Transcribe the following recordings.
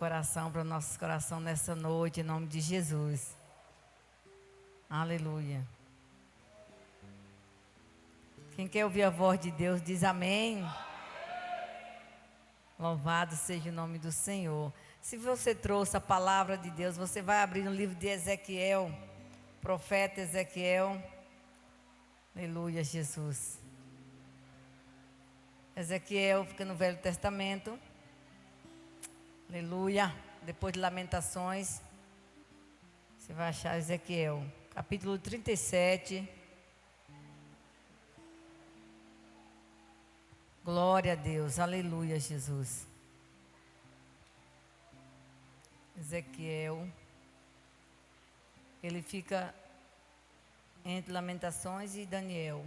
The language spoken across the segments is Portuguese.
Coração para o nosso coração nessa noite, em nome de Jesus. Aleluia. Quem quer ouvir a voz de Deus diz amém. Louvado seja o nome do Senhor. Se você trouxe a palavra de Deus, você vai abrir no livro de Ezequiel, profeta Ezequiel. Aleluia, Jesus. Ezequiel fica no Velho Testamento. Aleluia. Depois de Lamentações, você vai achar Ezequiel, capítulo 37. Glória a Deus. Aleluia, Jesus. Ezequiel. Ele fica entre Lamentações e Daniel.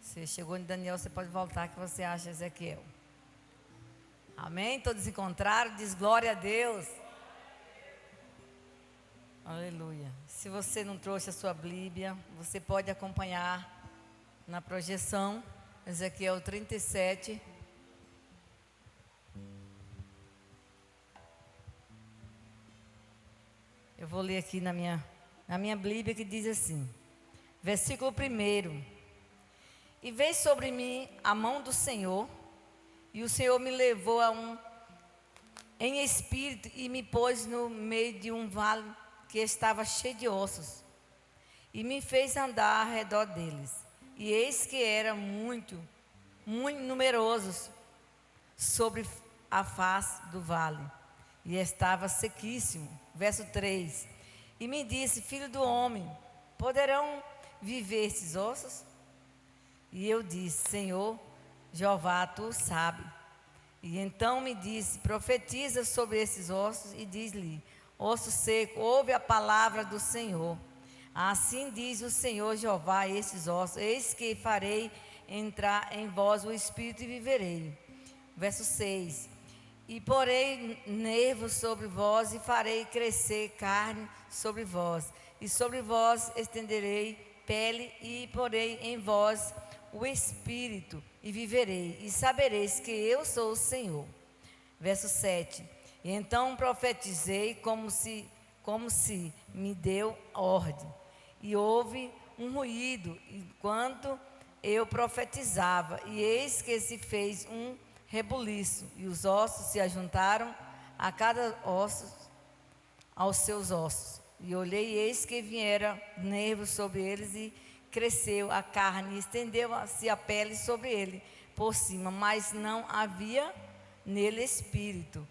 Você chegou em Daniel, você pode voltar que você acha Ezequiel. Amém? Todos encontraram? Diz glória a Deus. Aleluia. Se você não trouxe a sua Bíblia, você pode acompanhar na projeção, Ezequiel 37. Eu vou ler aqui na minha Bíblia, que diz assim, versículo 1. E veio sobre mim a mão do Senhor, e o Senhor me levou em espírito e me pôs no meio de um vale que estava cheio de ossos, e me fez andar ao redor deles. E eis que eram muito numerosos sobre a face do vale, e estava sequíssimo. Verso 3. E me disse, filho do homem, poderão viver esses ossos? E eu disse, Senhor Jeová, tu sabe. E então me disse, profetiza sobre esses ossos e diz-lhe, osso seco, ouve a palavra do Senhor. Assim diz o Senhor Jeová a esses ossos, eis que farei entrar em vós o Espírito e viverei. Verso 6. E porei nervos sobre vós e farei crescer carne sobre vós. E sobre vós estenderei pele e porei em vós o Espírito e viverei. E sabereis que eu sou o Senhor. Verso 7. E então profetizei como se me deu ordem. E houve um ruído enquanto eu profetizava. E eis que se fez um rebuliço, e os ossos se ajuntaram a cada osso aos seus ossos. E olhei, e eis que vieram nervos sobre eles, e cresceu a carne, e estendeu-se a pele sobre ele por cima, mas não havia nele espírito.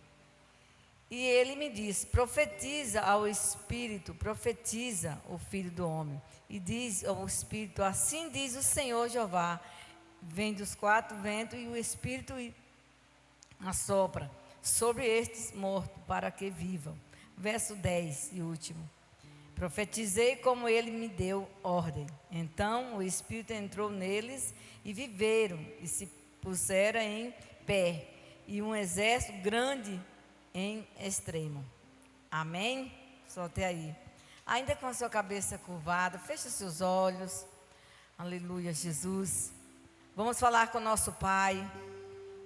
E ele me disse, profetiza ao espírito, profetiza o filho do homem, e diz ao espírito, assim diz o Senhor Jeová, vem dos quatro ventos, e o espírito assopra sobre estes mortos, para que vivam. Verso 10 e último. Profetizei como ele me deu ordem. Então o Espírito entrou neles e viveram e se puseram em pé. E um exército grande em extremo. Amém? Só até aí. Ainda com a sua cabeça curvada, feche seus olhos. Aleluia, Jesus. Vamos falar com o nosso Pai.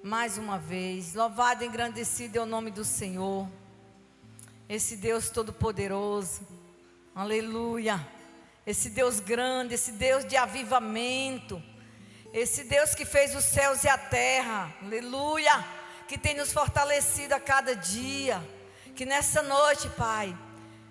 Mais uma vez. Louvado e engrandecido é o nome do Senhor. Esse Deus todo-poderoso. Aleluia, esse Deus grande, esse Deus de avivamento, esse Deus que fez os céus e a terra, aleluia, que tem nos fortalecido a cada dia, que nessa noite, Pai,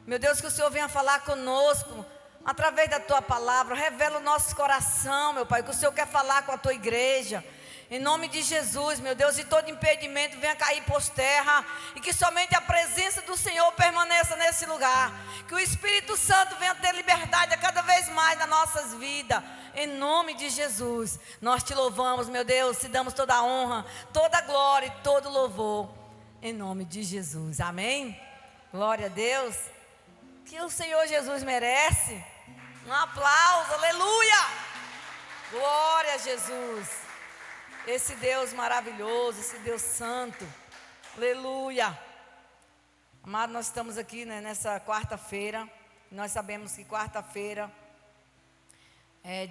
meu Deus, que o Senhor venha falar conosco, através da Tua palavra, revela o nosso coração, meu Pai, que o Senhor quer falar com a Tua igreja. Em nome de Jesus, meu Deus, e todo impedimento venha cair por terra, e que somente a presença do Senhor permaneça nesse lugar, que o Espírito Santo venha ter liberdade a cada vez mais nas nossas vidas, em nome de Jesus. Nós te louvamos, meu Deus, te damos toda a honra, toda a glória e todo o louvor, em nome de Jesus, amém? Glória a Deus, que o Senhor Jesus merece, um aplauso, aleluia, glória a Jesus. Esse Deus maravilhoso, esse Deus santo, aleluia. Amado, nós estamos aqui, né, nessa quarta-feira. Nós sabemos que quarta-feira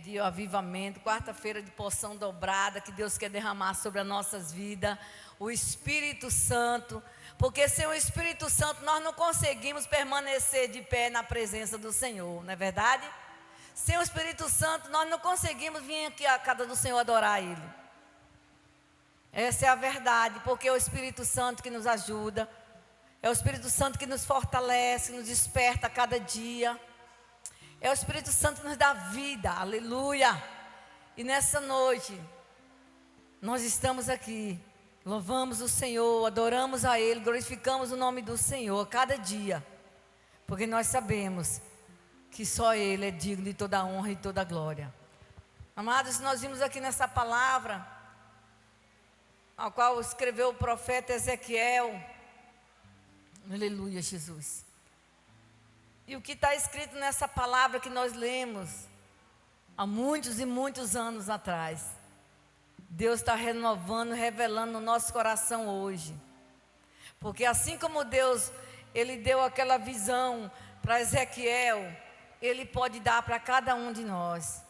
de avivamento, quarta-feira de porção dobrada, que Deus quer derramar sobre as nossas vidas, o Espírito Santo, porque sem o Espírito Santo nós não conseguimos permanecer de pé na presença do Senhor, não é verdade? Sem o Espírito Santo nós não conseguimos vir aqui à casa do Senhor adorar Ele. Essa é a verdade, porque é o Espírito Santo que nos ajuda, é o Espírito Santo que nos fortalece, nos desperta a cada dia. É o Espírito Santo que nos dá vida, aleluia. E nessa noite, nós estamos aqui, louvamos o Senhor, adoramos a Ele, glorificamos o nome do Senhor a cada dia, porque nós sabemos que só Ele é digno de toda a honra e toda a glória. Amados, nós vimos aqui nessa palavra, a qual escreveu o profeta Ezequiel, aleluia, Jesus. E o que está escrito nessa palavra que nós lemos há muitos e muitos anos atrás, Deus está renovando, revelando no nosso coração hoje. Porque assim como Deus, Ele deu aquela visão para Ezequiel, Ele pode dar para cada um de nós.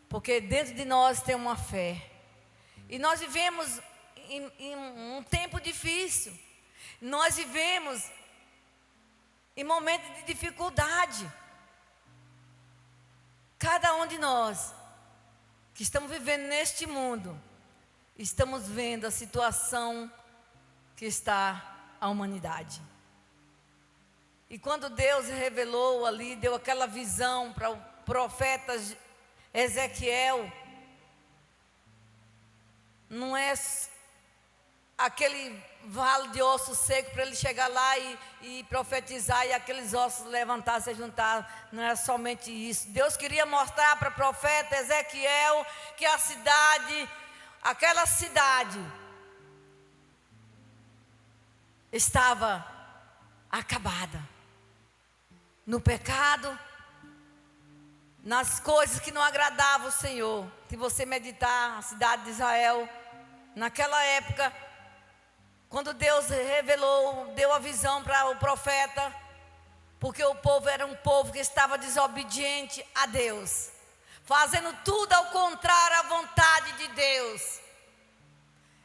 Porque dentro de nós tem uma fé. E nós vivemos em um tempo difícil. Nós vivemos em momentos de dificuldade. Cada um de nós que estamos vivendo neste mundo, estamos vendo a situação que está a humanidade. E quando Deus revelou ali, deu aquela visão para o profeta Ezequiel, não é aquele vale de osso seco para ele chegar lá e profetizar e aqueles ossos levantar, se juntar, não era somente isso. Deus queria mostrar para o profeta Ezequiel que a cidade, aquela cidade estava acabada no pecado, nas coisas que não agradavam o Senhor. Se você meditar a cidade de Israel, naquela época, quando Deus revelou, deu a visão para o profeta, porque o povo era um povo que estava desobediente a Deus, fazendo tudo ao contrário à vontade de Deus.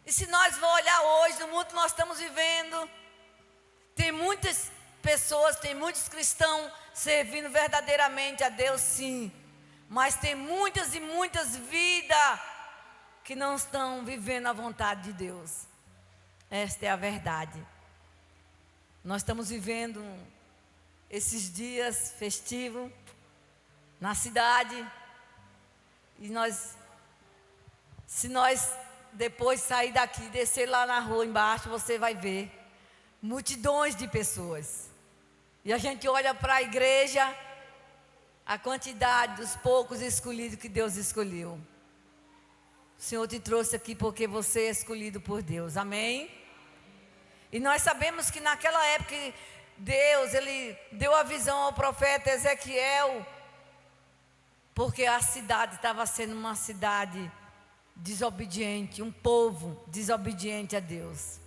E se nós vamos olhar hoje, no mundo que nós estamos vivendo, tem muitas pessoas, tem muitos cristãos servindo verdadeiramente a Deus, sim, mas tem muitas e muitas vidas que não estão vivendo a vontade de Deus. Esta é a verdade. Nós estamos vivendo esses dias festivos na cidade, e se nós depois sair daqui, descer lá na rua embaixo, você vai ver multidões de pessoas. E a gente olha para a igreja, a quantidade dos poucos escolhidos que Deus escolheu. O Senhor te trouxe aqui porque você é escolhido por Deus, amém? E nós sabemos que naquela época Deus, Ele deu a visão ao profeta Ezequiel, porque a cidade estava sendo uma cidade desobediente, um povo desobediente a Deus.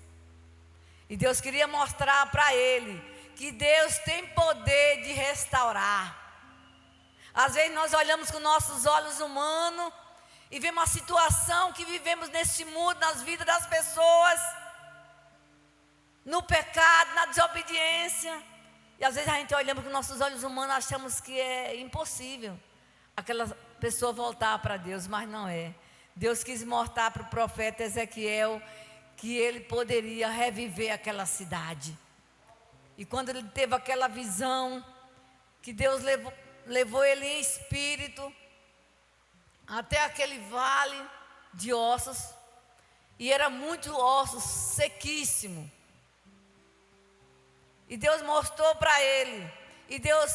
E Deus queria mostrar para ele que Deus tem poder de restaurar. Às vezes nós olhamos com nossos olhos humanos e vemos a situação que vivemos neste mundo, nas vidas das pessoas, no pecado, na desobediência. E às vezes a gente olhamos com nossos olhos humanos, achamos que é impossível aquela pessoa voltar para Deus, mas não é. Deus quis mostrar para o profeta Ezequiel que ele poderia reviver aquela cidade. E quando ele teve aquela visão, que Deus levou ele em espírito até aquele vale de ossos, e era muito ossos, sequíssimo. E Deus mostrou para ele, e Deus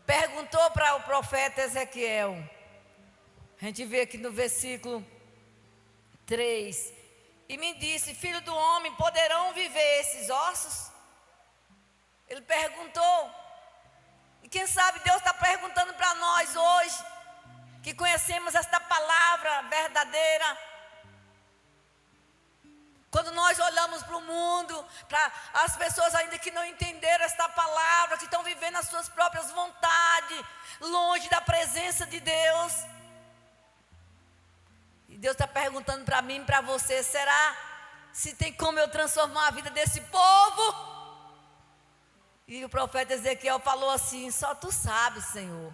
perguntou para o profeta Ezequiel. A gente vê aqui no versículo 3: e me disse, filho do homem, poderão viver esses ossos? Ele perguntou. E quem sabe Deus está perguntando para nós hoje, que conhecemos esta palavra verdadeira: Quando nós olhamos para o mundo, para as pessoas ainda que não entenderam esta palavra, que estão vivendo as suas próprias vontades, longe da presença de Deus. E Deus está perguntando para mim e para você: será se tem como eu transformar a vida desse povo? E o profeta Ezequiel falou assim: só tu sabes, Senhor.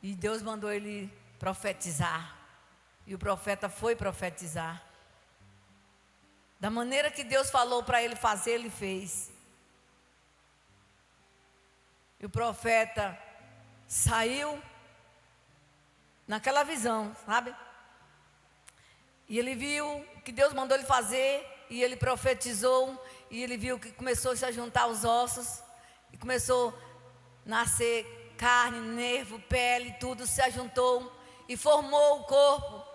E Deus mandou ele profetizar. E o profeta foi profetizar. Da maneira que Deus falou para ele fazer, ele fez. E o profeta saiu naquela visão, sabe? E ele viu o que Deus mandou ele fazer, e ele profetizou, e ele viu que começou -se a juntar os ossos, e começou a nascer carne, nervo, pele, tudo se ajuntou, e formou o corpo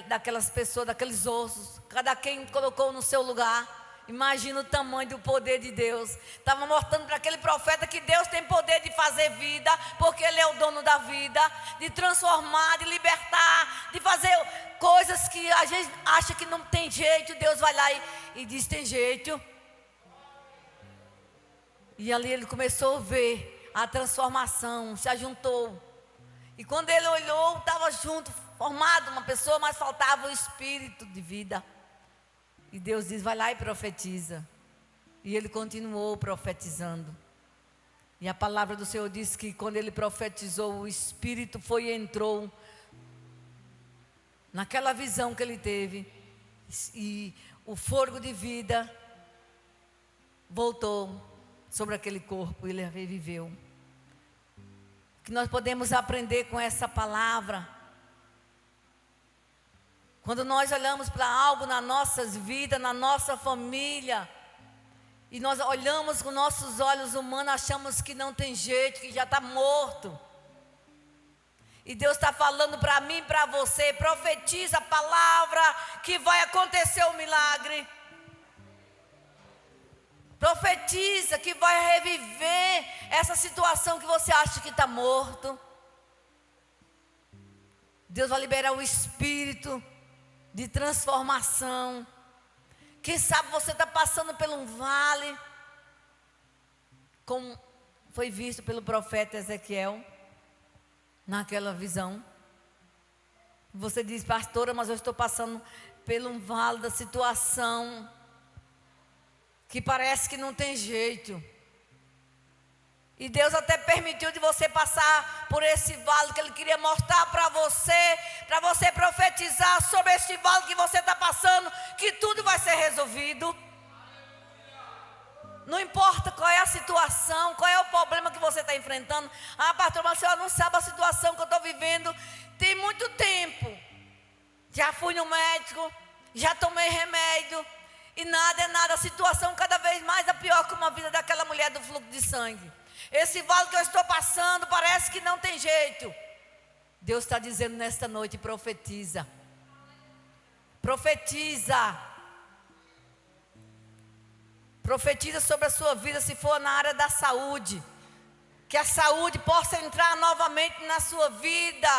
daquelas pessoas, daqueles ossos. Cada quem colocou no seu lugar. Imagina o tamanho do poder de Deus. Estava mostrando para aquele profeta que Deus tem poder de fazer vida, porque Ele é o dono da vida, de transformar, de libertar, de fazer coisas que a gente acha que não tem jeito. Deus vai lá e diz: tem jeito. E ali ele começou a ver a transformação, se ajuntou. E quando ele olhou, estava junto, formado uma pessoa, mas faltava o espírito de vida. E Deus diz: vai lá e profetiza. E ele continuou profetizando. E a palavra do Senhor diz que quando ele profetizou, o Espírito foi e entrou naquela visão que ele teve. E o fôlego de vida voltou sobre aquele corpo e ele reviveu. O que nós podemos aprender com essa palavra? Quando nós olhamos para algo nas nossas vidas, na nossa família, e nós olhamos com nossos olhos humanos, achamos que não tem jeito, que já está morto. E Deus está falando para mim e para você: profetiza a palavra que vai acontecer o milagre. Profetiza que vai reviver essa situação que você acha que está morto. Deus vai liberar o Espírito de transformação. Quem sabe você está passando por um vale, como foi visto pelo profeta Ezequiel, naquela visão. Você diz: pastora, mas eu estou passando por um vale da situação, que parece que não tem jeito. E Deus até permitiu de você passar por esse vale, que Ele queria mostrar para você profetizar sobre este vale que você está passando, que tudo vai ser resolvido. Não importa qual é a situação, qual é o problema que você está enfrentando. Ah, pastor, mas a senhora não sabe a situação que eu estou vivendo. Tem muito tempo. Já fui no médico, já tomei remédio, e nada é nada. A situação cada vez mais é pior que uma vida daquela mulher do fluxo de sangue. Esse vale que eu estou passando parece que não tem jeito. Deus está dizendo nesta noite: profetiza. Profetiza. Profetiza sobre a sua vida, se for na área da saúde. Que a saúde possa entrar novamente na sua vida,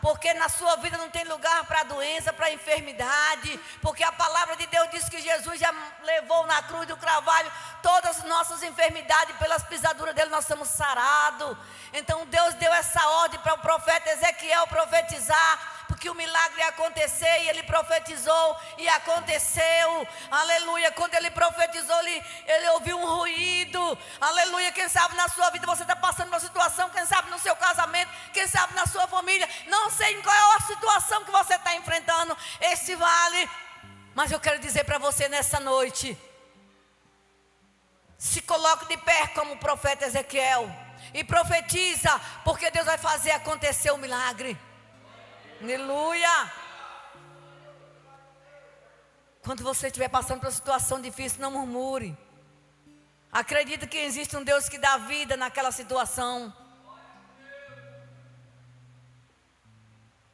porque na sua vida não tem lugar para doença, para enfermidade, porque a palavra de Deus diz que Jesus já levou na cruz do Calvário todas as nossas enfermidades, pelas pisaduras dele nós somos sarados. Então Deus deu essa ordem para o profeta Ezequiel profetizar, porque o milagre ia acontecer, e ele profetizou e aconteceu. Aleluia. Quando ele profetizou, ele ouviu um ruído. Aleluia. Quem sabe na sua vida você está passando por uma situação, quem sabe no seu casamento, quem sabe na sua família, não sei em qual é a situação que você está enfrentando esse vale, mas eu quero dizer para você nessa noite: se coloque de pé como o profeta Ezequiel e profetiza, porque Deus vai fazer acontecer o milagre. Aleluia. Quando você estiver passando por uma situação difícil, não murmure. Acredita que existe um Deus que dá vida naquela situação.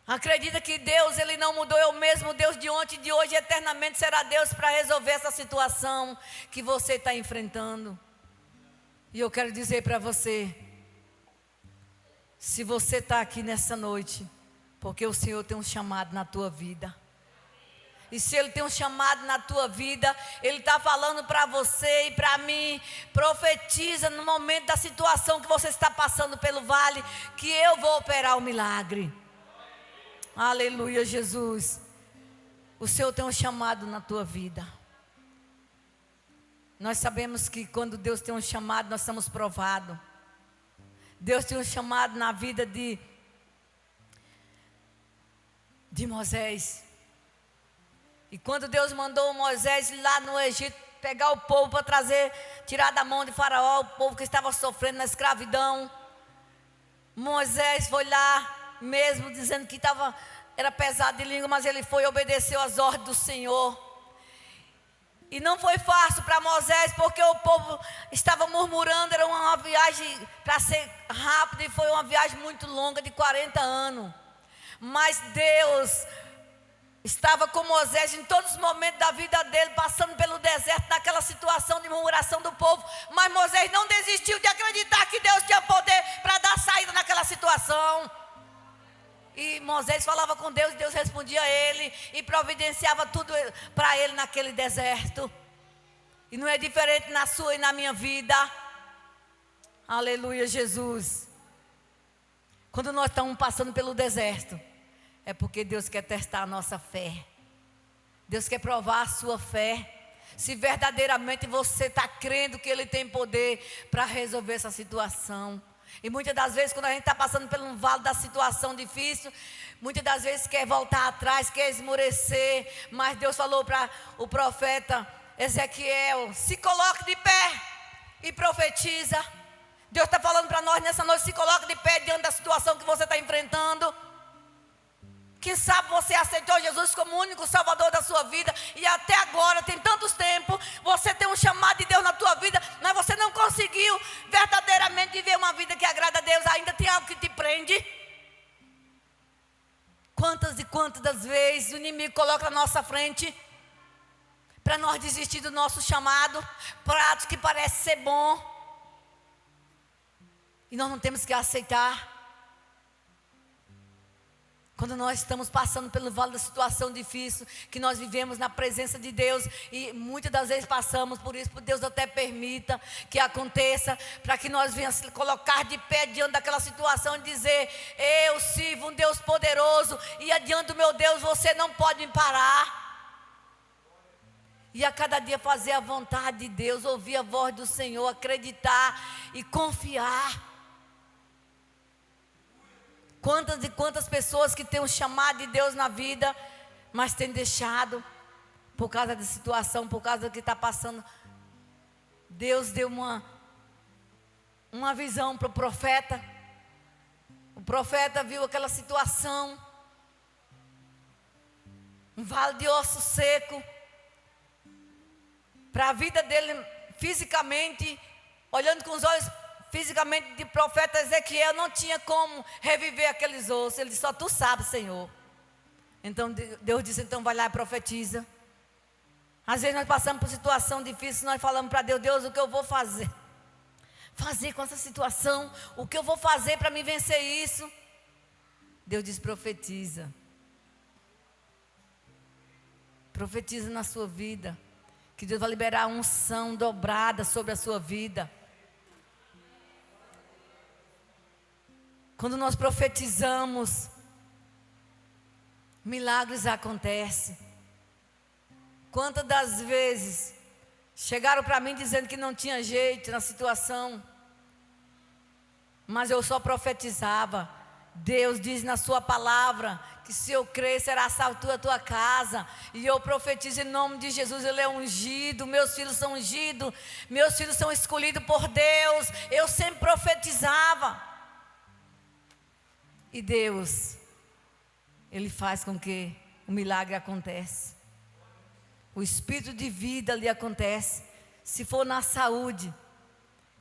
Acredita que Deus, Ele não mudou, é o mesmo Deus de ontem, de hoje, eternamente será Deus para resolver essa situação que você está enfrentando. E eu quero dizer para você, se você está aqui nessa noite, porque o Senhor tem um chamado na tua vida. E se Ele tem um chamado na tua vida, Ele está falando para você e para mim. Profetiza no momento da situação que você está passando pelo vale, que eu vou operar o milagre. Aleluia, Jesus. O Senhor tem um chamado na tua vida. Nós sabemos que quando Deus tem um chamado, nós somos provados. Deus tem um chamado na vida de Moisés. E quando Deus mandou Moisés lá no Egito pegar o povo para trazer, tirar da mão de Faraó, o povo que estava sofrendo na escravidão, Moisés foi lá, mesmo dizendo que era pesado de língua, mas ele foi e obedeceu às ordens do Senhor. E não foi fácil para Moisés, porque o povo estava murmurando. Era uma viagem para ser rápida, e foi uma viagem muito longa, de 40 anos. Mas Deus estava com Moisés em todos os momentos da vida dele, passando pelo deserto, naquela situação de murmuração do povo. Mas Moisés não desistiu de acreditar que Deus tinha poder para dar saída naquela situação. E Moisés falava com Deus, e Deus respondia a ele e providenciava tudo para ele naquele deserto. E não é diferente na sua e na minha vida. Aleluia, Jesus. Quando nós estamos passando pelo deserto, é porque Deus quer testar a nossa fé. Deus quer provar a sua fé. Se verdadeiramente você está crendo que Ele tem poder para resolver essa situação. E muitas das vezes, quando a gente está passando por um vale da situação difícil, muitas das vezes quer voltar atrás, quer esmorecer. Mas Deus falou para o profeta Ezequiel: se coloque de pé e profetiza. Deus está falando para nós nessa noite: se coloque de pé diante da situação que você está enfrentando. Quem sabe você aceitou Jesus como o único Salvador da sua vida, e até agora, tem tantos tempos, você tem um chamado de Deus na tua vida, mas você não conseguiu verdadeiramente viver uma vida que agrada a Deus. Ainda tem algo que te prende. Quantas e quantas das vezes o inimigo coloca na nossa frente para nós desistir do nosso chamado, pratos que parece ser bom, e nós não temos que aceitar. Quando nós estamos passando pelo vale da situação difícil, que nós vivemos na presença de Deus, e muitas das vezes passamos por isso, Deus até permita que aconteça, para que nós venhamos colocar de pé diante daquela situação e dizer: eu sirvo um Deus poderoso, e adiante do meu Deus você não pode me parar. E a cada dia fazer a vontade de Deus, ouvir a voz do Senhor, acreditar e confiar. Quantas e quantas pessoas que têm um chamado de Deus na vida, mas têm deixado por causa da situação, por causa do que está passando. Deus deu uma visão para o profeta. O profeta viu aquela situação, um vale de osso seco. Para a vida dele fisicamente, olhando com os olhos fisicamente de profeta Ezequiel, não tinha como reviver aqueles ossos. Ele disse: só tu sabes, Senhor. Então Deus disse: então vai lá e profetiza. Às vezes nós passamos por situação difícil, nós falamos para Deus: Deus, o que eu vou fazer com essa situação? O que eu vou fazer para me vencer isso? Deus diz: profetiza. Profetiza na sua vida, que Deus vai liberar uma unção dobrada sobre a sua vida. Quando nós profetizamos, milagres acontecem. Quantas das vezes chegaram para mim dizendo que não tinha jeito na situação, mas eu só profetizava. Deus diz na sua palavra que se eu crer, será salvo a tua casa. E eu profetizo em nome de Jesus. Ele é ungido, meus filhos são ungidos, meus filhos são escolhidos por Deus. Eu sempre profetizava. E Deus, Ele faz com que o milagre aconteça. O espírito de vida ali acontece. Se for na saúde,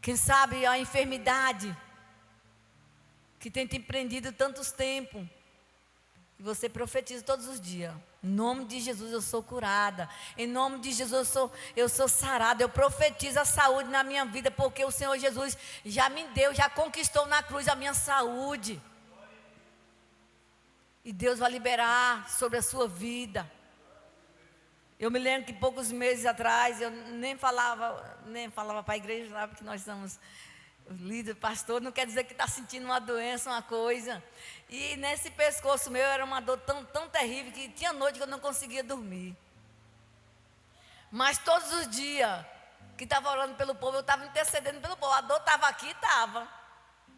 quem sabe a enfermidade que tem te prendido tantos tempos, e você profetiza todos os dias: em nome de Jesus eu sou curada, em nome de Jesus eu sou sarada. Eu profetizo a saúde na minha vida, porque o Senhor Jesus já me deu, já conquistou na cruz a minha saúde. E Deus vai liberar sobre a sua vida. Eu me lembro que poucos meses atrás, eu nem falava para a igreja, sabe, que nós somos líder, pastor, não quer dizer que está sentindo uma doença, uma coisa. E nesse pescoço meu era uma dor tão terrível que tinha noite que eu não conseguia dormir. Mas todos os dias que estava orando pelo povo, eu estava intercedendo pelo povo. A dor estava aqui, estava.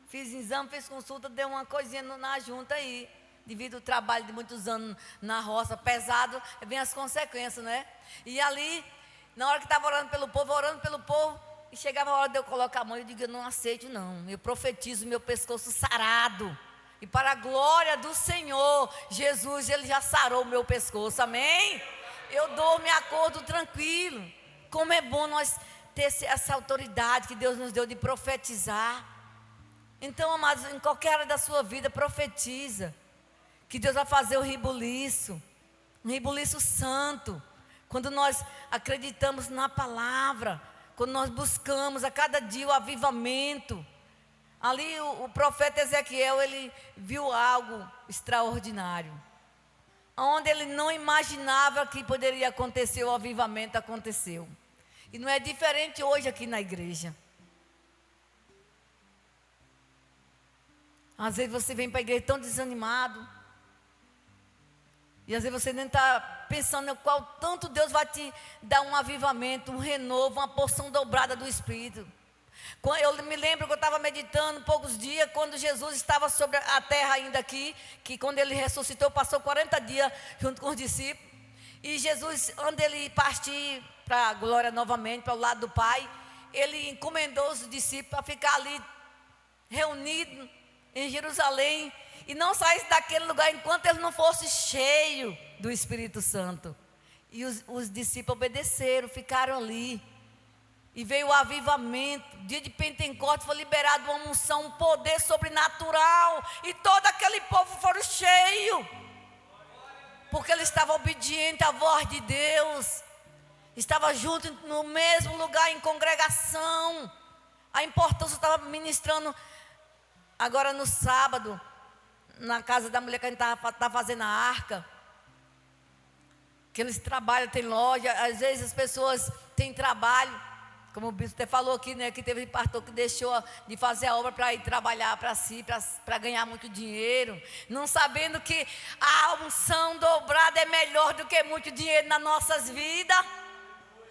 Fiz exame, fiz consulta, deu uma coisinha na junta aí. Devido ao trabalho de muitos anos na roça, pesado, vem as consequências, né? E ali, na hora que estava orando pelo povo, e chegava a hora de eu colocar a mão, eu digo, eu não aceito não. Eu profetizo meu pescoço sarado. E para a glória do Senhor, Jesus, Ele já sarou o meu pescoço, amém? Eu dou, me acordo tranquilo. Como é bom nós ter essa autoridade que Deus nos deu de profetizar. Então, amados, em qualquer área da sua vida, profetiza. Que Deus vai fazer um rebuliço santo. Quando nós acreditamos na palavra, quando nós buscamos a cada dia o avivamento. Ali o profeta Ezequiel, ele viu algo extraordinário. Onde ele não imaginava que poderia acontecer, o avivamento aconteceu. E não é diferente hoje aqui na igreja. Às vezes você vem para a igreja tão desanimado. E às vezes você nem está pensando qual tanto Deus vai te dar um avivamento, um renovo, uma porção dobrada do Espírito. Eu me lembro que eu estava meditando poucos dias, quando Jesus estava sobre a terra ainda aqui, que quando Ele ressuscitou, passou 40 dias junto com os discípulos. E Jesus, antes de Ele partir para a glória novamente, para o lado do Pai, Ele encomendou os discípulos a ficar ali, reunidos em Jerusalém, e não saísse daquele lugar enquanto ele não fosse cheio do Espírito Santo. E os discípulos obedeceram, ficaram ali. E veio o avivamento. Dia de Pentecostes foi liberado uma unção, um poder sobrenatural. E todo aquele povo foram cheios. Porque ele estava obediente à voz de Deus. Estava junto no mesmo lugar, em congregação. A importância, eu estava ministrando agora no sábado, na casa da mulher que a gente está fazendo a arca, que eles trabalham, tem loja, às vezes as pessoas têm trabalho, como o bispo até falou aqui, né, que teve pastor que deixou de fazer a obra para ir trabalhar para si, para ganhar muito dinheiro, não sabendo que a unção dobrada é melhor do que muito dinheiro nas nossas vidas.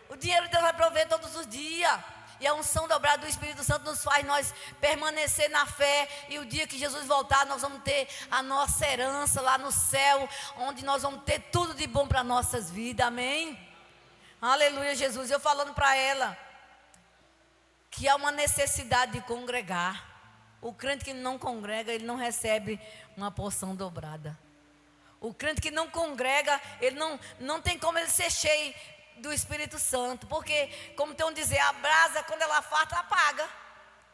O dinheiro Deus vai prover todos os dias. E a unção dobrada do Espírito Santo nos faz nós permanecer na fé. E o dia que Jesus voltar, nós vamos ter a nossa herança lá no céu, onde nós vamos ter tudo de bom para nossas vidas, amém? Aleluia, Jesus. Eu falando para ela que há uma necessidade de congregar. O crente que não congrega, ele não recebe uma porção dobrada. O crente que não congrega, ele não tem como ele ser cheio do Espírito Santo, porque, como tem um dizer, a brasa, quando ela afarta, apaga.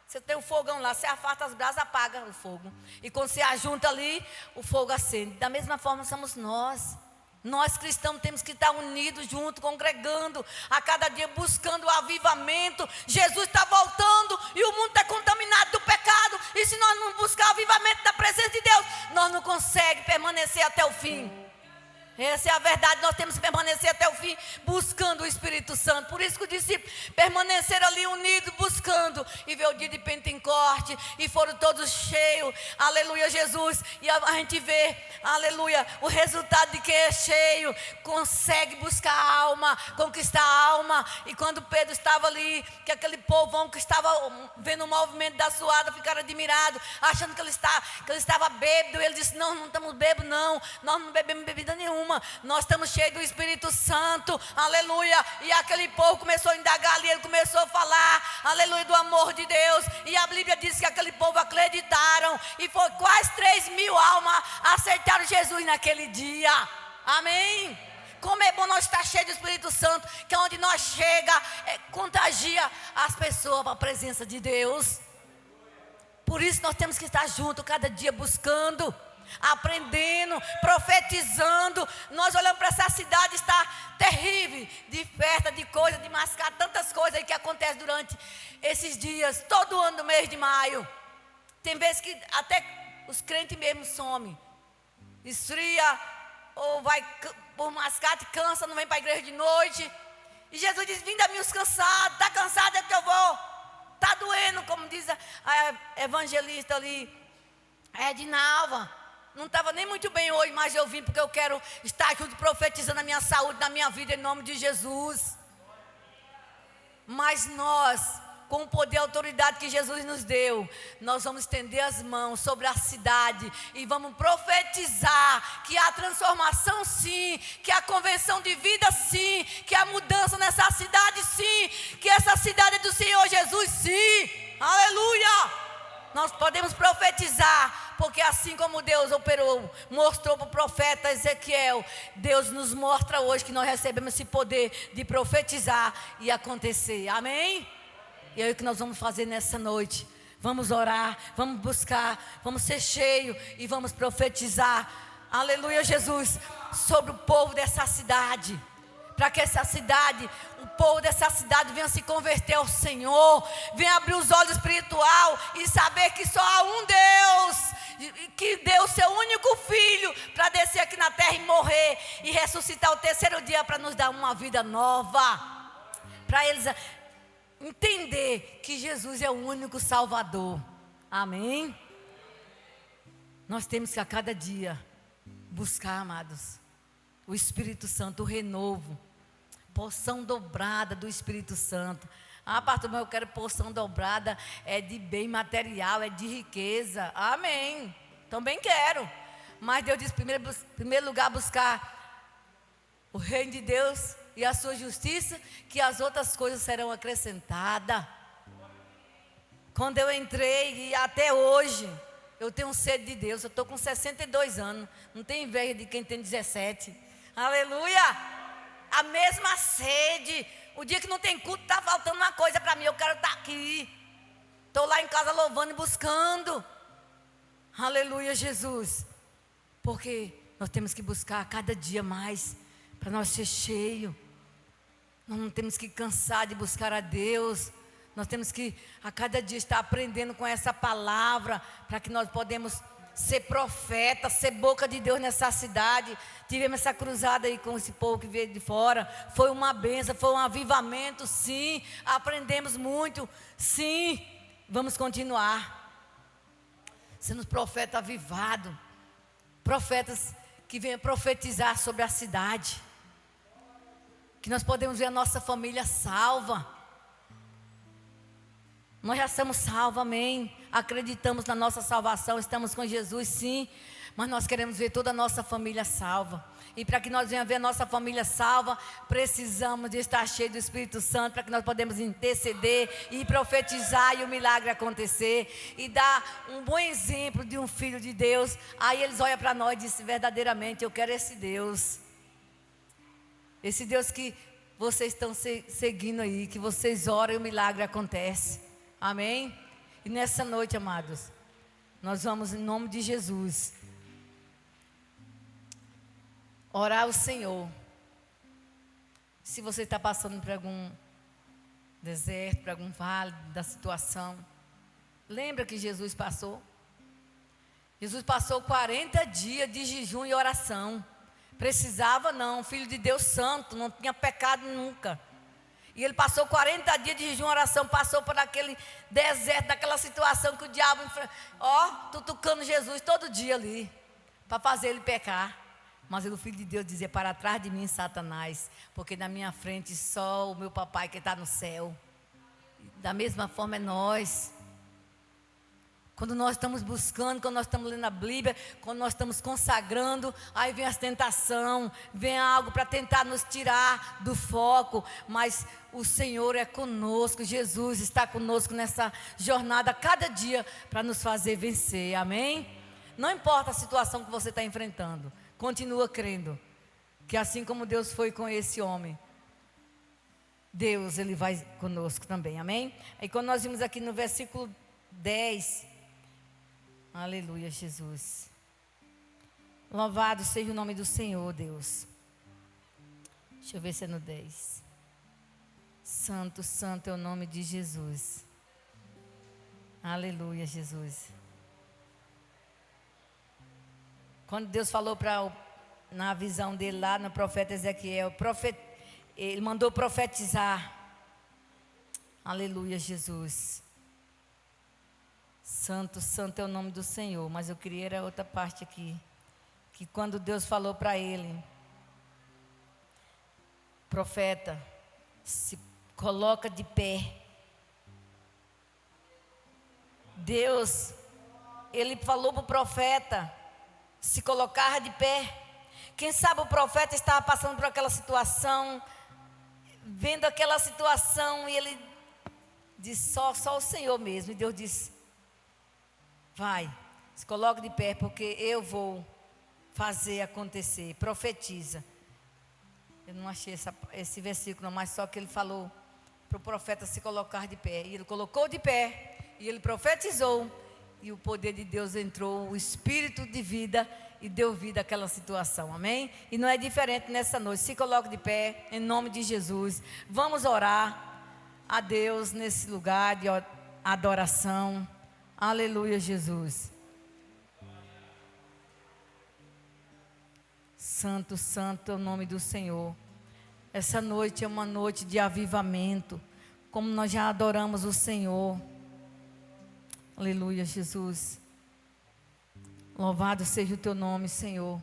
Você tem um fogão lá, você afarta as brasas, apaga o fogo. E quando você ajunta ali, o fogo acende. Da mesma forma somos nós. Nós cristãos temos que estar unidos juntos, congregando, a cada dia buscando o avivamento. Jesus está voltando e o mundo está contaminado do pecado. E se nós não buscar o avivamento da presença de Deus, nós não conseguimos permanecer até o fim. Essa é a verdade, nós temos que permanecer até o fim, buscando o Espírito Santo. Por isso que os discípulos permaneceram ali unidos, buscando. E veio o dia de Pentecostes, e foram todos cheios, aleluia, Jesus. E a gente vê, aleluia, o resultado de quem é cheio, consegue buscar a alma, conquistar a alma. E quando Pedro estava ali, que aquele povão que estava vendo o movimento da zoada, ficaram admirados, achando que ele estava bêbado. Ele disse, não estamos bêbados não, nós não bebemos bebida nenhuma. Nós estamos cheios do Espírito Santo, aleluia. E aquele povo começou a indagar ali, ele começou a falar, aleluia, do amor de Deus. E a Bíblia diz que aquele povo acreditaram, e foi quase 3.000 almas aceitaram Jesus naquele dia, amém. Como é bom nós estar cheios do Espírito Santo, que é onde nós chega, contagia as pessoas para a presença de Deus. Por isso nós temos que estar juntos cada dia buscando, aprendendo, profetizando. Nós olhamos para essa cidade, está terrível, de festa, de coisa, de mascar, tantas coisas aí que acontecem durante esses dias, todo ano do mês de maio. Tem vezes que até os crentes mesmo somem, esfria, ou vai por mascate, cansa, não vem para a igreja de noite. E Jesus diz: vinde a mim os cansados. Está cansado, é que eu vou. Está doendo, como diz a evangelista ali, Edinalva. Não estava nem muito bem hoje, mas eu vim porque eu quero estar junto profetizando a minha saúde, na minha vida, em nome de Jesus. Mas nós, com o poder e a autoridade que Jesus nos deu, nós vamos estender as mãos sobre a cidade e vamos profetizar que há transformação sim, que há convenção de vida sim, que há mudança nessa cidade sim, que essa cidade é do Senhor Jesus sim, aleluia. Nós podemos profetizar, porque assim como Deus operou, mostrou para o profeta Ezequiel, Deus nos mostra hoje que nós recebemos esse poder de profetizar e acontecer, amém? E é o que nós vamos fazer nessa noite. Vamos orar, vamos buscar, vamos ser cheios e vamos profetizar, aleluia Jesus, sobre o povo dessa cidade. Para que essa cidade, o povo dessa cidade venha se converter ao Senhor, venha abrir os olhos espiritual e saber que só há um Deus, que deu o seu único filho para descer aqui na terra e morrer e ressuscitar o terceiro dia para nos dar uma vida nova, para eles entender que Jesus é o único Salvador, amém? Nós temos que a cada dia buscar, amados, o Espírito Santo, o renovo, porção dobrada do Espírito Santo. Ah, pastor, mas eu quero porção dobrada, é de bem material, é de riqueza, amém, também quero, mas Deus diz, primeiro lugar, buscar o reino de Deus e a sua justiça, que as outras coisas serão acrescentadas. Quando eu entrei e até hoje, eu tenho sede de Deus, eu estou com 62 anos, não tenho inveja de quem tem 17, aleluia, a mesma sede. O dia que não tem culto, está faltando uma coisa para mim, eu quero estar aqui, estou lá em casa louvando e buscando, aleluia Jesus, porque nós temos que buscar cada dia mais, para nós ser cheio. Nós não temos que cansar de buscar a Deus, nós temos que a cada dia estar aprendendo com essa palavra, para que nós podemos ser profeta, ser boca de Deus nessa cidade. Tivemos essa cruzada aí com esse povo que veio de fora, foi uma bênção, foi um avivamento, sim, aprendemos muito, sim, vamos continuar, sendo profeta avivado, profetas que venham profetizar sobre a cidade, que nós podemos ver a nossa família salva. Nós já somos salvos, amém. Acreditamos na nossa salvação, estamos com Jesus, sim. Mas nós queremos ver toda a nossa família salva. E para que nós venhamos ver a nossa família salva, precisamos de estar cheio do Espírito Santo, para que nós podemos interceder e profetizar e o milagre acontecer. E dar um bom exemplo de um filho de Deus. Aí eles olham para nós e dizem, verdadeiramente, eu quero esse Deus. Esse Deus que vocês estão seguindo aí, que vocês oram e o milagre acontece. Amém? E nessa noite, amados, nós vamos em nome de Jesus orar ao Senhor. Se você está passando por algum deserto, por algum vale da situação, lembra que Jesus passou? Jesus passou 40 dias de jejum e oração. Precisava não, filho de Deus santo, não tinha pecado nunca. E ele passou 40 dias de jejum e oração, passou por aquele deserto, daquela situação que o diabo, tutucando Jesus todo dia ali, para fazer ele pecar. Mas o Filho de Deus dizia, para trás de mim, Satanás, porque na minha frente só o meu papai que está no céu. Da mesma forma é nós. Quando nós estamos buscando, quando nós estamos lendo a Bíblia, quando nós estamos consagrando, aí vem as tentações, vem algo para tentar nos tirar do foco, mas o Senhor é conosco, Jesus está conosco nessa jornada, cada dia, para nos fazer vencer, amém? Não importa a situação que você está enfrentando, continua crendo, que assim como Deus foi com esse homem, Deus, Ele vai conosco também, amém? Aí quando nós vimos aqui no versículo 10, aleluia, Jesus. Louvado seja o nome do Senhor, Deus. Deixa eu ver se é no 10. Santo, santo é o nome de Jesus. Aleluia, Jesus. Quando Deus falou para na visão dele lá no profeta Ezequiel. Ele mandou profetizar. Aleluia, Jesus. Santo, santo é o nome do Senhor. Mas eu queria era outra parte aqui. Que quando Deus falou para ele: profeta, se coloca de pé. Deus, ele falou para o profeta se colocar de pé. Quem sabe o profeta estava passando por aquela situação, vendo aquela situação, e ele disse: só o Senhor mesmo. E Deus disse: vai, se coloque de pé, porque eu vou fazer acontecer. Profetiza. Eu não achei esse versículo, mas só que ele falou para o profeta se colocar de pé. E ele colocou de pé, e ele profetizou, e o poder de Deus entrou, o espírito de vida, e deu vida àquela situação, amém? E não é diferente nessa noite. Se coloque de pé, em nome de Jesus. Vamos orar a Deus nesse lugar de adoração. Aleluia, Jesus. Santo, santo é o nome do Senhor. Essa noite é uma noite de avivamento, como nós já adoramos o Senhor. Aleluia, Jesus. Louvado seja o teu nome, Senhor.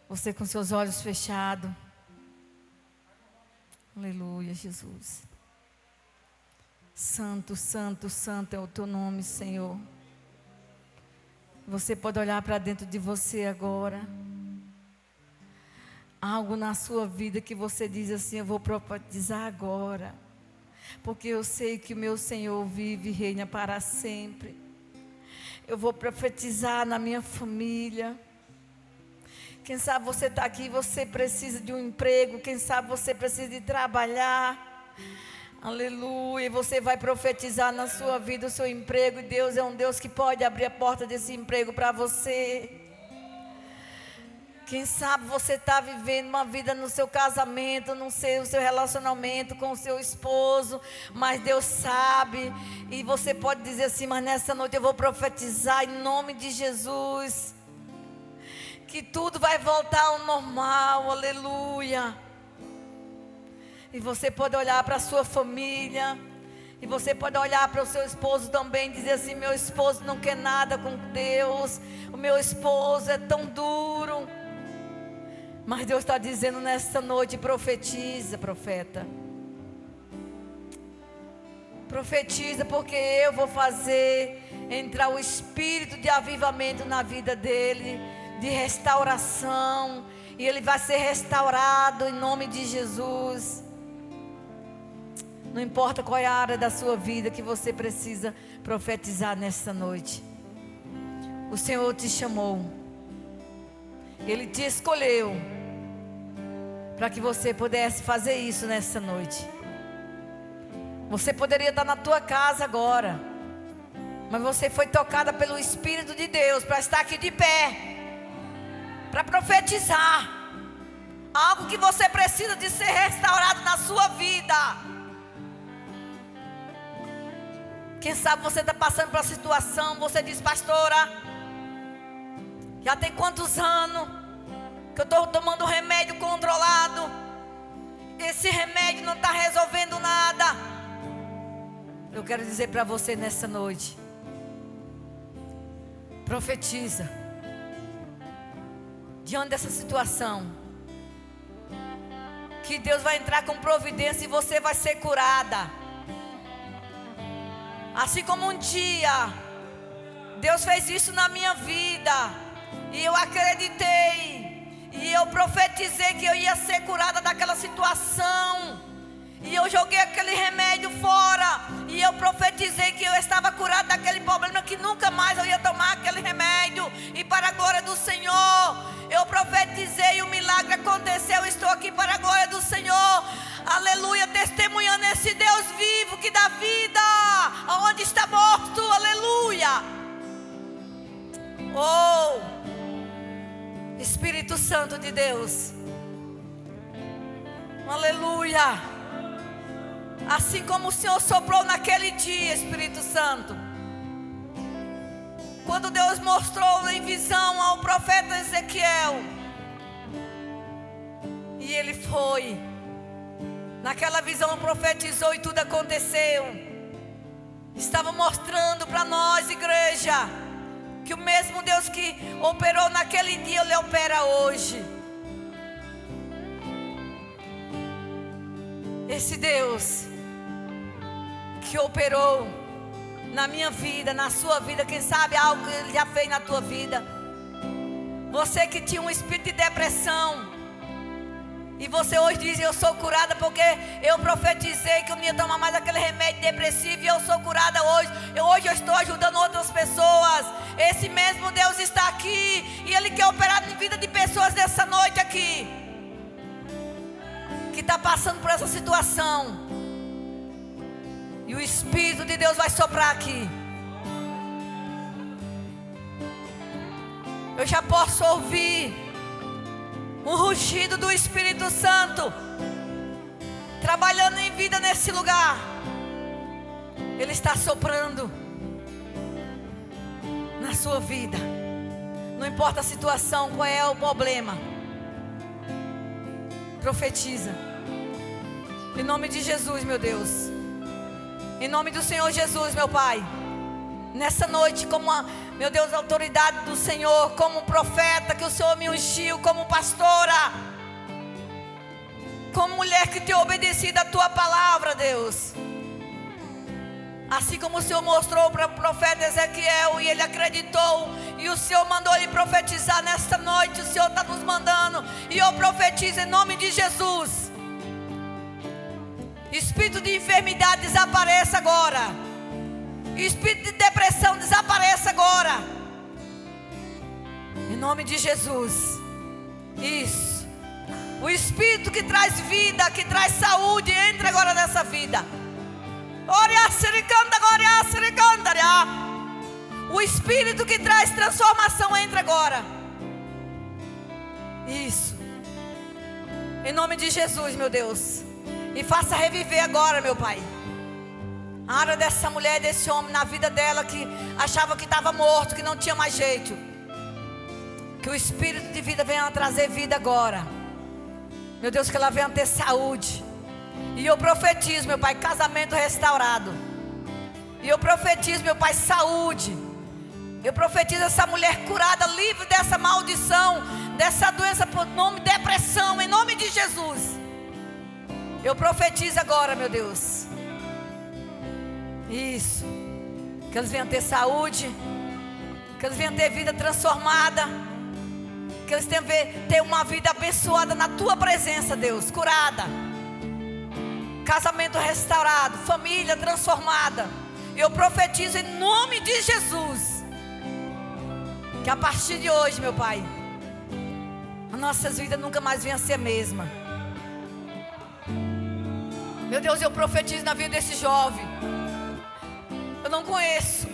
Você com seus olhos fechados. Aleluia, Jesus. Santo, santo, santo é o teu nome, Senhor. Você pode olhar para dentro de você agora. Algo na sua vida que você diz assim: eu vou profetizar agora, porque eu sei que o meu Senhor vive e reina para sempre. Eu vou profetizar na minha família. Quem sabe você está aqui e você precisa de um emprego. Quem sabe você precisa de trabalhar. Aleluia. E você vai profetizar na sua vida o seu emprego. E Deus é um Deus que pode abrir a porta desse emprego para você. Quem sabe você está vivendo uma vida no seu casamento, no seu relacionamento com o seu esposo, mas Deus sabe, e você pode dizer assim: mas nessa noite eu vou profetizar em nome de Jesus, que tudo vai voltar ao normal, aleluia. E você pode olhar para a sua família, e você pode olhar para o seu esposo também e dizer assim: meu esposo não quer nada com Deus, o meu esposo é tão duro. Mas Deus está dizendo nesta noite: profetiza, profeta. Profetiza, porque eu vou fazer entrar o espírito de avivamento na vida dele, de restauração, e ele vai ser restaurado em nome de Jesus. Não importa qual é a área da sua vida que você precisa profetizar nesta noite. O Senhor te chamou, Ele te escolheu para que você pudesse fazer isso nessa noite. Você poderia estar na tua casa agora, mas você foi tocada pelo Espírito de Deus para estar aqui de pé, para profetizar algo que você precisa de ser restaurado na sua vida. Quem sabe você está passando por uma situação, você diz: pastora, já tem quantos anos que eu estou tomando remédio controlado, esse remédio não está resolvendo nada. Eu quero dizer para você nessa noite: profetiza diante dessa situação, que Deus vai entrar com providência e você vai ser curada. Assim como um dia Deus fez isso na minha vida, e eu acreditei, e eu profetizei que eu ia ser curada daquela situação, e eu joguei aquele remédio fora, e eu profetizei que eu estava curada daquele problema, que nunca mais eu ia tomar aquele remédio. E para a glória do Senhor, eu profetizei, o milagre aconteceu. Estou aqui para a glória do Senhor, aleluia, testemunhando esse Deus vivo que dá vida aonde está morto, aleluia. Oh, Espírito Santo de Deus, aleluia. Assim como o Senhor soprou naquele dia, Espírito Santo, quando Deus mostrou em visão ao profeta Ezequiel E ele foi. Naquela visão profetizou e tudo aconteceu. Estava mostrando para nós, igreja, que o mesmo Deus que operou naquele dia, Ele opera hoje. Esse Deus que operou na minha vida, na sua vida, quem sabe algo que Ele já fez na tua vida. Você que tinha um espírito de depressão, e você hoje diz: eu sou curada porque eu profetizei que eu não ia tomar mais aquele remédio depressivo, e eu sou curada hoje. Hoje eu estou ajudando outras pessoas. Esse mesmo Deus está aqui, e Ele quer operar na vida de pessoas nessa noite aqui, que está passando por essa situação. E o Espírito de Deus vai soprar aqui. Eu já posso ouvir um rugido do Espírito Santo trabalhando em vida nesse lugar. Ele está soprando na sua vida. Não importa a situação, qual é o problema. Profetiza. Em nome de Jesus, meu Deus. Em nome do Senhor Jesus, meu Pai. Nessa noite, como meu Deus, a autoridade do Senhor, como profeta que o Senhor me ungiu, como pastora, como mulher que tem obedecido a tua palavra, Deus. Assim como o Senhor mostrou para o profeta Ezequiel, e ele acreditou, e o Senhor mandou ele profetizar nesta noite. O Senhor está nos mandando, e eu profetizo em nome de Jesus. Espírito de enfermidade, desapareça agora. Espírito de depressão, desapareça agora. Em nome de Jesus. Isso. O Espírito que traz vida, que traz saúde, entra agora nessa vida. O Espírito que traz transformação, entra agora. Isso. Em nome de Jesus, meu Deus. E faça reviver agora, meu Pai, a área dessa mulher, desse homem, na vida dela, que achava que estava morto, que não tinha mais jeito. Que o Espírito de vida venha trazer vida agora. Meu Deus, que ela venha ter saúde. E eu profetizo, meu Pai, casamento restaurado. E eu profetizo, meu Pai, saúde. Eu profetizo essa mulher curada, livre dessa maldição, dessa doença por nome depressão, em nome de Jesus. Eu profetizo agora, meu Deus. Isso. Que eles venham ter saúde. Que eles venham ter vida transformada. Que eles tenham ter uma vida abençoada na tua presença, Deus. Curada. Casamento restaurado. Família transformada. Eu profetizo em nome de Jesus. Que a partir de hoje, meu Pai, as nossas vidas nunca mais venham a ser a mesma. Meu Deus, eu profetizo na vida desse jovem. Eu não conheço,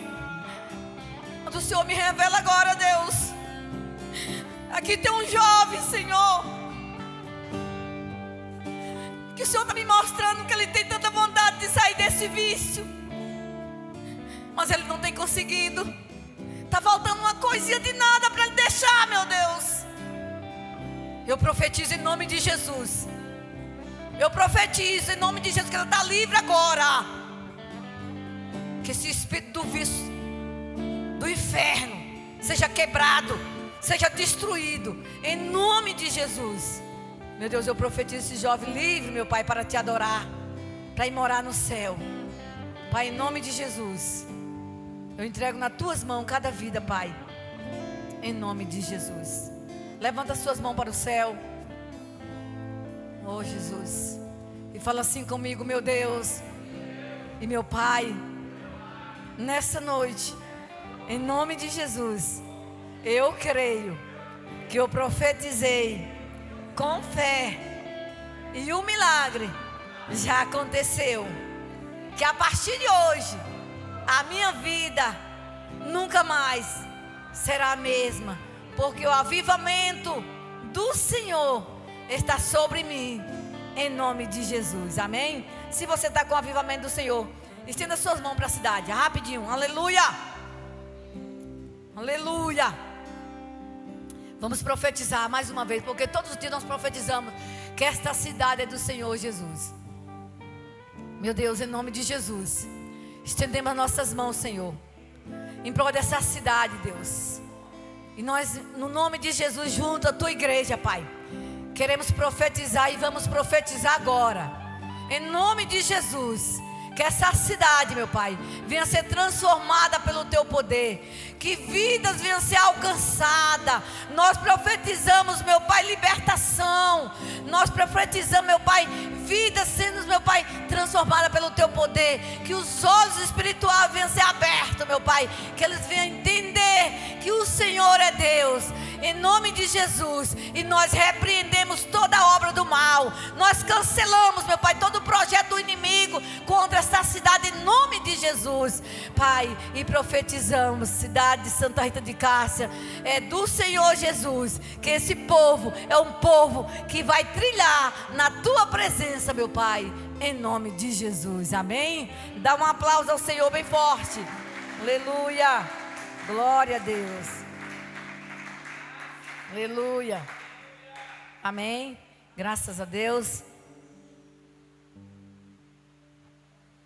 mas o Senhor me revela agora, Deus. Aqui tem um jovem, Senhor, que o Senhor está me mostrando que ele tem tanta vontade de sair desse vício, mas ele não tem conseguido. Está faltando uma coisinha de nada para ele deixar, meu Deus. Eu profetizo em nome de Jesus. Eu profetizo em nome de Jesus que ela está livre agora. Que esse espírito do vício, do inferno, seja quebrado, seja destruído, em nome de Jesus. Meu Deus, eu profetizo esse jovem livre, meu Pai, para te adorar, para ir morar no céu. Pai, em nome de Jesus, eu entrego nas tuas mãos cada vida, Pai, em nome de Jesus. Levanta as suas mãos para o céu. Oh, Jesus. E fala assim comigo: meu Deus e meu Pai, nessa noite, em nome de Jesus, eu creio que eu profetizei com fé, e o milagre já aconteceu. Que a partir de hoje, a minha vida nunca mais será a mesma, porque o avivamento do Senhor está sobre mim, em nome de Jesus, amém? Se você está com o avivamento do Senhor, estenda suas mãos para a cidade, rapidinho, aleluia, aleluia. Vamos profetizar mais uma vez, porque todos os dias nós profetizamos que esta cidade é do Senhor Jesus. Meu Deus, em nome de Jesus, estendemos as nossas mãos, Senhor, em prol dessa cidade, Deus. E nós, no nome de Jesus, junto à tua igreja, Pai, queremos profetizar e vamos profetizar agora, em nome de Jesus, que essa cidade, meu Pai, venha ser transformada pelo teu poder, que vidas venham ser alcançadas. Nós profetizamos, meu Pai, libertação. Nós profetizamos, meu Pai, vidas sendo, meu Pai, transformadas pelo teu poder. Que os olhos espirituais venham ser abertos, meu Pai, que eles venham entender que o Senhor é Deus, em nome de Jesus. E nós repreendemos toda a obra do mal. Nós cancelamos, meu Pai, todo o projeto do inimigo contra esta cidade, em nome de Jesus, Pai. E profetizamos, cidade de Santa Rita de Cássia é do Senhor Jesus, que esse povo é um povo que vai trilhar na tua presença, meu Pai, em nome de Jesus, amém? Dá um aplauso ao Senhor bem forte. Aleluia, glória a Deus, aleluia, amém, graças a Deus.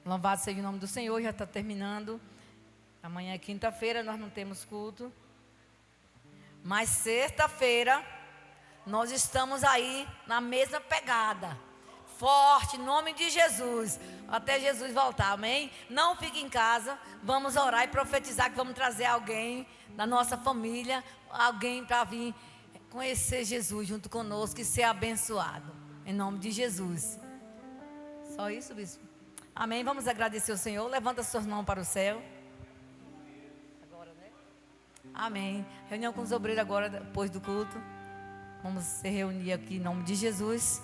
Louvado seja o nome do Senhor. Já está terminando. Amanhã é quinta-feira, nós não temos culto. Mas sexta-feira, nós estamos aí na mesma pegada. Forte, em nome de Jesus. Até Jesus voltar, amém? Não fique em casa. Vamos orar e profetizar que vamos trazer alguém da nossa família. Alguém para vir conhecer Jesus junto conosco e ser abençoado. Em nome de Jesus. Só isso, bispo? Amém? Vamos agradecer ao Senhor. Levanta suas mãos para o céu. Amém. Reunião com os obreiros agora, depois do culto. Vamos se reunir aqui em nome de Jesus.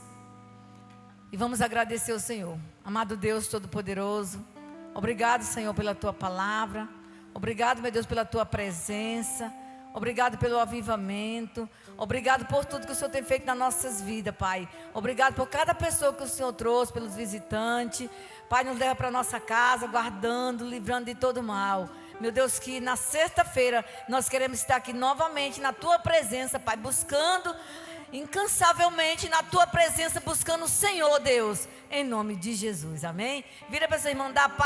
E vamos agradecer ao Senhor. Amado Deus Todo-Poderoso, obrigado, Senhor, pela tua palavra. Obrigado, meu Deus, pela tua presença. Obrigado pelo avivamento. Obrigado por tudo que o Senhor tem feito nas nossas vidas, Pai. Obrigado por cada pessoa que o Senhor trouxe, pelos visitantes. Pai, nos leva para a nossa casa, guardando, livrando de todo mal. Meu Deus, que na sexta-feira nós queremos estar aqui novamente na tua presença, Pai, buscando incansavelmente na tua presença, buscando o Senhor, Deus, em nome de Jesus, amém? Vira para essa irmã, dá paz.